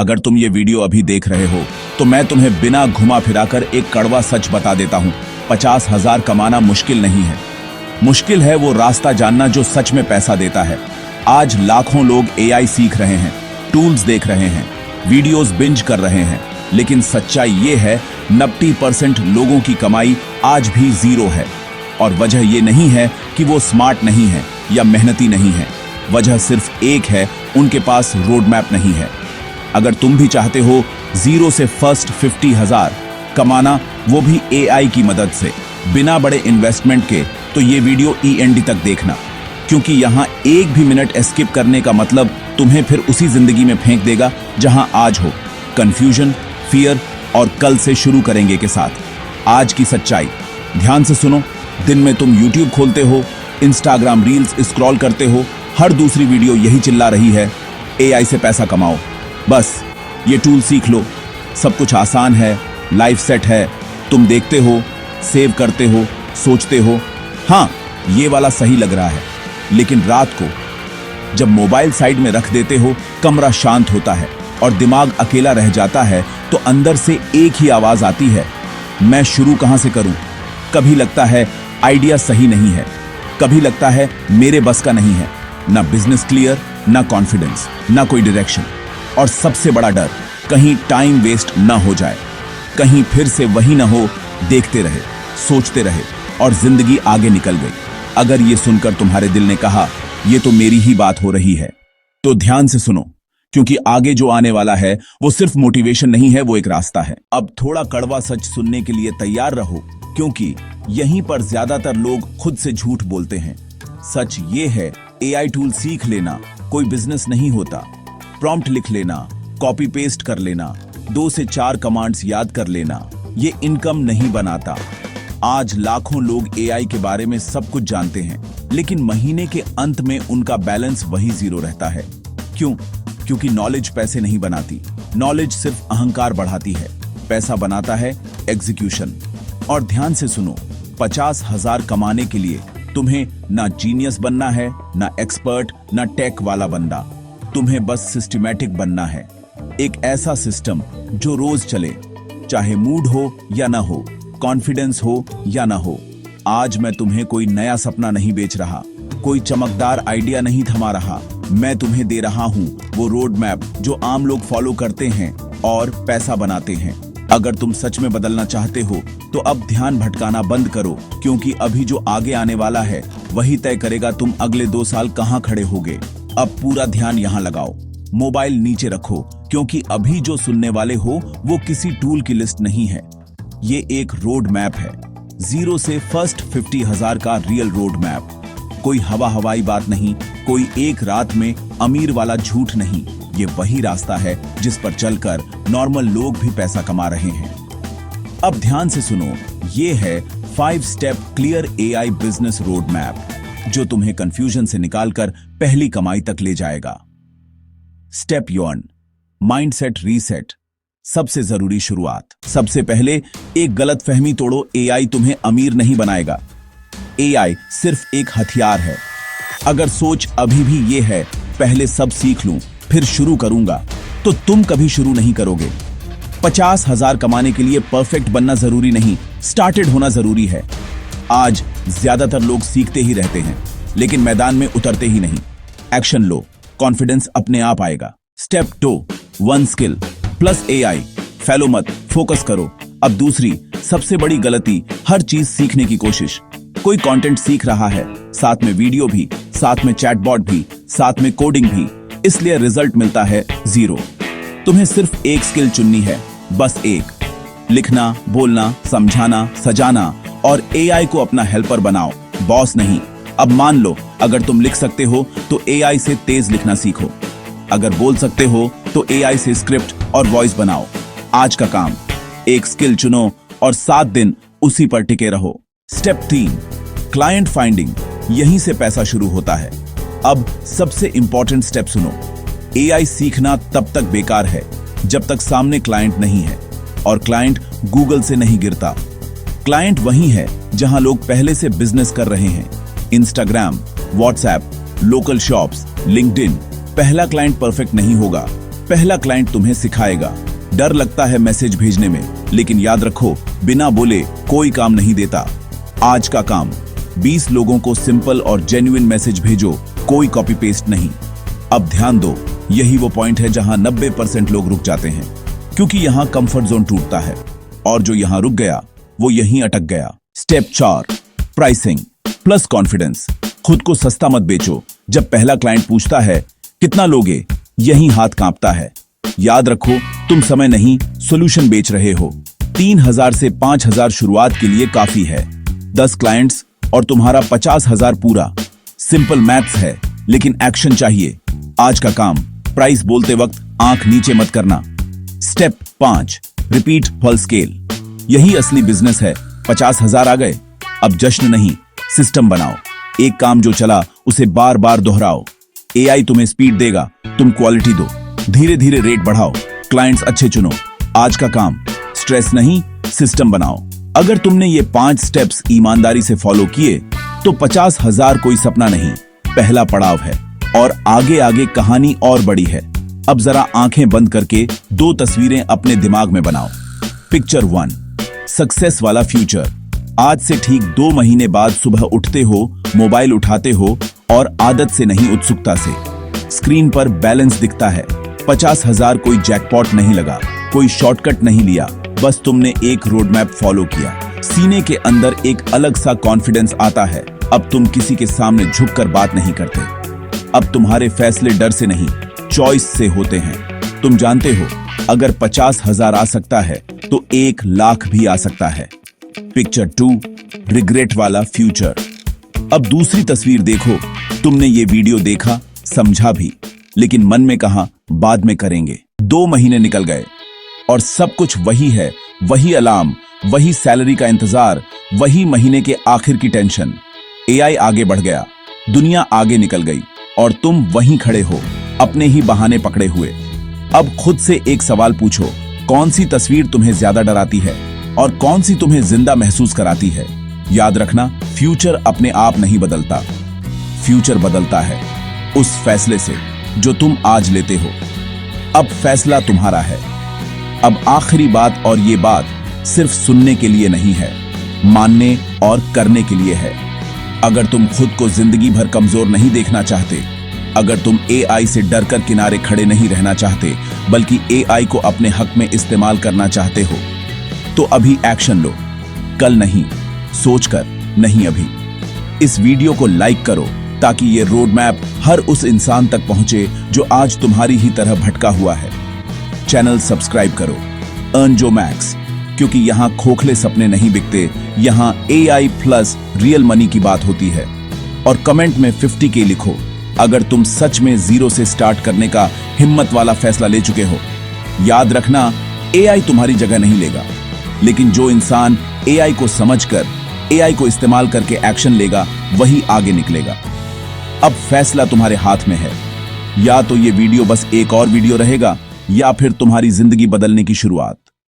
अगर तुम ये वीडियो अभी देख रहे हो तो मैं तुम्हें बिना घुमा फिराकर एक कड़वा सच बता देता हूं। 50,000 कमाना मुश्किल नहीं है, मुश्किल है वो रास्ता जानना जो सच में पैसा देता है। आज लाखों लोग एआई सीख रहे हैं, टूल्स देख रहे हैं, वीडियोस बिंज कर रहे हैं, लेकिन सच्चाई ये है 90% लोगों की कमाई आज भी जीरो है। और वजह ये नहीं है कि वो स्मार्ट नहीं है या मेहनती नहीं है, वजह सिर्फ एक है, उनके पास रोड मैप नहीं है। अगर तुम भी चाहते हो जीरो से फर्स्ट 50,000 कमाना, वो भी एआई की मदद से, बिना बड़े इन्वेस्टमेंट के, तो ये वीडियो END तक देखना, क्योंकि यहां एक भी मिनट एस्किप करने का मतलब तुम्हें फिर उसी जिंदगी में फेंक देगा जहां आज हो, कंफ्यूजन, फियर और कल से शुरू करेंगे के साथ। आज की सच्चाई ध्यान से सुनो। दिन में तुम YouTube खोलते हो, Instagram रील्स स्क्रॉल करते हो, हर दूसरी वीडियो यही चिल्ला रही है एआई से पैसा कमाओ। बस ये टूल सीख लो, सब कुछ आसान है, लाइफ सेट है। तुम देखते हो, सेव करते हो, सोचते हो, हाँ ये वाला सही लग रहा है, लेकिन रात को जब मोबाइल साइड में रख देते हो, कमरा शांत होता है और दिमाग अकेला रह जाता है, तो अंदर से एक ही आवाज आती है, मैं शुरू कहां से करूं। कभी लगता है आइडिया सही नहीं है, कभी लगता है मेरे बस का नहीं है, ना बिजनेस क्लियर, ना कॉन्फिडेंस, ना कोई डायरेक्शन, और सबसे बड़ा डर कहीं टाइम वेस्ट ना हो जाए, कहीं फिर से वही ना हो। देखते रहे, सोचते रहे और जिंदगी आगे निकल गई। अगर ये सुनकर तुम्हारे दिल ने कहा ये तो मेरी ही बात हो रही है, तो ध्यान से सुनो, क्योंकि आगे जो आने वाला है वो सिर्फ मोटिवेशन नहीं है, वो एक रास्ता है। अब थोड़ा कड़वा सच सुनने के लिए तैयार रहो, क्योंकि यहीं पर ज्यादातर लोग खुद से झूठ बोलते हैं। सच ये है, एआई टूल सीख लेना कोई बिजनेस नहीं होता। प्रॉम्प्ट लिख लेना, कॉपी पेस्ट कर लेना, 2 से 4 कमांड्स याद कर लेना, ये इनकम नहीं बनाता। आज लाखों लोग एआई के बारे में सब कुछ जानते हैं, लेकिन महीने के अंत में उनका बैलेंस वही जीरो रहता है। क्यों? क्योंकि नॉलेज पैसे नहीं बनाती, नॉलेज सिर्फ अहंकार बढ़ाती है। पैसा बनाता है एग्जीक्यूशन। और ध्यान से सुनो, 50,000 कमाने के लिए तुम्हें ना जीनियस बनना है, ना एक्सपर्ट, ना टेक वाला बंदा, तुम्हें बस सिस्टमैटिक बनना है। एक ऐसा सिस्टम जो रोज चले, चाहे मूड हो या ना हो, कॉन्फिडेंस हो या ना हो। आज मैं तुम्हें कोई नया सपना नहीं बेच रहा, कोई चमकदार आइडिया नहीं थमा रहा, मैं तुम्हें दे रहा हूं वो रोड मैप जो आम लोग फॉलो करते हैं और पैसा बनाते हैं। अगर तुम सच में बदलना चाहते हो तो अब ध्यान भटकाना बंद करो, क्योंकि अभी जो आगे आने वाला है वही तय करेगा तुम अगले 2 साल कहां खड़े होगे। अब पूरा ध्यान यहां लगाओ, मोबाइल नीचे रखो, क्योंकि अभी जो सुनने वाले हो वो किसी टूल की लिस्ट नहीं है, ये एक रोड मैप है। जीरो से फर्स्ट 50,000 का रियल रोड मैप। कोई हवा हवाई बात नहीं, कोई एक रात में अमीर वाला झूठ नहीं, ये वही रास्ता है जिस पर चलकर नॉर्मल लोग भी पैसा कमा रहे हैं। अब ध्यान से सुनो, ये है 5 step clear AI business road map, जो तुम्हें कंफ्यूजन से निकालकर पहली कमाई तक ले जाएगा। Step 1, mindset reset. सबसे जरूरी शुरुआत। सबसे पहले एक गलतफहमी तोड़ो, एआई तुम्हें अमीर नहीं बनाएगा। एआई सिर्फ एक हथियार है। अगर सोच अभी भी ये है पहले सब सीख लूं फिर शुरू करूंगा, तो तुम कभी शुरू नहीं करोगे। 50,000 कमाने के लिए परफेक्ट बनना जरूरी नहीं, स्टार्टेड होना जरूरी है। आज ज्यादातर लोग सीखते ही रहते हैं, लेकिन मैदान में उतरते ही नहीं। एक्शन लो, कॉन्फिडेंस अपने आप आएगा। Step 2, 1 skill plus AI. फैलो मत, फोकस करो। अब दूसरी सबसे बड़ी गलती, हर चीज सीखने की कोशिश। कोई कंटेंट सीख रहा है, साथ में वीडियो भी, साथ में चैटबॉट भी, साथ में कोडिंग भी, इसलिए रिजल्ट मिलता है जीरो। तुम्हें सिर्फ एक स्किल चुननी है, बस एक। लिखना, बोलना, समझाना, सजाना, और एआई को अपना हेल्पर बनाओ, बॉस नहीं। अब मान लो अगर तुम लिख सकते हो तो एआई से तेज लिखना सीखो। अगर बोल सकते हो तो एआई से स्क्रिप्ट और वॉइस बनाओ। आज का काम, एक स्किल चुनो और 7 दिन उसी पर टिके रहो। Step 3, client finding. यहीं से पैसा शुरू होता है। अब सबसे इंपॉर्टेंट स्टेप सुनो। एआई सीखना तब तक बेकार है जब तक सामने क्लाइंट नहीं है, और क्लाइंट गूगल से नहीं गिरता। क्लाइंट वही है जहां लोग पहले से बिजनेस कर रहे हैं। Instagram, WhatsApp, local shops, LinkedIn. पहला क्लाइंट परफेक्ट नहीं होगा, पहला क्लाइंट तुम्हें सिखाएगा। डर लगता है मैसेज भेजने में, लेकिन याद रखो, बिना बोले कोई काम नहीं देता। आज का काम, 20 लोगों को सिंपल और जेन्युइन मैसेज भेजो, कोई कॉपी पेस्ट नहीं। अब ध्यान दो, यही वो पॉइंट है जहां 90% लोग रुक जाते हैं, क्योंकि यहां कंफर्ट जोन टूटता है, और जो यहां रुक गया वो यहीं अटक गया। Step 4, pricing plus confidence. खुद को सस्ता मत बेचो। जब पहला क्लाइंट पूछता है कितना लोगे, यहीं हाथ कांपता है। याद रखो, तुम समय नहीं, सॉल्यूशन बेच रहे हो। 3000 से 5000 शुरुआत के लिए काफी है। 10 क्लाइंट्स और तुम्हारा 50,000 पूरा। सिंपल मैथ्स है, लेकिन एक्शन चाहिए। आज का काम, प्राइस बोलते वक्त आंख नीचे मत करना। Step 5, repeat full scale. यही असली बिजनेस है। 50,000 आ गए, अब जश्न नहीं, सिस्टम बनाओ। एक काम जो चला उसे बार बार दोहराओ। एआई तुम्हें स्पीड देगा, तुम क्वालिटी दो। धीरे धीरे रेट बढ़ाओ, क्लाइंट्स अच्छे चुनो। आज का काम, स्ट्रेस नहीं, सिस्टम बनाओ। अगर तुमने ये 5 स्टेप्स ईमानदारी से फॉलो किए तो 50,000 कोई सपना नहीं, पहला पड़ाव है, और आगे आगे कहानी और बड़ी है। अब जरा आंखें बंद करके 2 तस्वीरें अपने दिमाग में बनाओ। पिक्चर 1, सक्सेस वाला फ्यूचर। आज से ठीक 2 महीने बाद सुबह उठते हो, मोबाइल उठाते हो, और आदत से नहीं, उत्सुकता से। स्क्रीन पर बैलेंस दिखता है, 50,000। कोई जैकपॉट नहीं लगा, कोई शॉर्टकट नहीं लिया, बस तुमने एक रोड मैप फॉलो किया। सीने के अंदर एक अलग सा कॉन्फिडेंस आता है। अब तुम किसी के सामने झुककर बात नहीं करते। अब तुम्हारे फैसले डर से नहीं, चॉइस से होते हैं। तुम जानते हो, अगर 50,000 आ सकता है तो 1 लाख भी आ सकता है। पिक्चर 2, रिग्रेट वाला फ्यूचर। अब दूसरी तस्वीर देखो। तुमने ये वीडियो देखा, समझा भी, लेकिन मन में कहा बाद में करेंगे। 2 महीने निकल गए और सब कुछ वही है। वही अलार्म, वही सैलरी का इंतजार, वही महीने के आखिर की टेंशन। एआई आगे बढ़ गया, दुनिया आगे निकल गई, और तुम वहीं खड़े हो, अपने ही बहाने पकड़े हुए। अब खुद से एक सवाल पूछो, कौन सी तस्वीर तुम्हें ज्यादा डराती है और कौन सी तुम्हें जिंदा महसूस कराती है? याद रखना, फ्यूचर अपने आप नहीं बदलता, फ्यूचर बदलता है उस फैसले से जो तुम आज लेते हो। अब फैसला तुम्हारा है। अब आखिरी बात, और ये बात सिर्फ सुनने के लिए नहीं है, मानने और करने के लिए है। अगर तुम खुद को जिंदगी भर कमजोर नहीं देखना चाहते, अगर तुम एआई से डरकर किनारे खड़े नहीं रहना चाहते, बल्कि एआई को अपने हक में इस्तेमाल करना चाहते हो, तो अभी एक्शन लो। कल नहीं, सोचकर, नहीं अभी। इस वीडियो को लाइक करो ताकि ये रोड मैप हर उस इंसान तक पहुंचे जो आज तुम्हारी ही तरह भटका हुआ है। चैनल सब्सक्राइब करो, अर्न जो मैक्स, क्योंकि यहां खोखले सपने नहीं बिकते, यहां एआई प्लस रियल मनी की बात होती है। और कमेंट में 50K लिखो अगर तुम सच में 0 से स्टार्ट करने का हिम्मत वाला फैसला ले चुके हो। याद रखना, एआई तुम्हारी जगह नहीं लेगा, लेकिन जो इंसान एआई को समझकर, एआई को इस्तेमाल करके एक्शन लेगा, वही आगे निकलेगा। अब फैसला तुम्हारे हाथ में है। या तो ये वीडियो बस एक और वीडियो रहेगा, या फिर तुम्हारी जिंदगी बदलने की शुरुआत।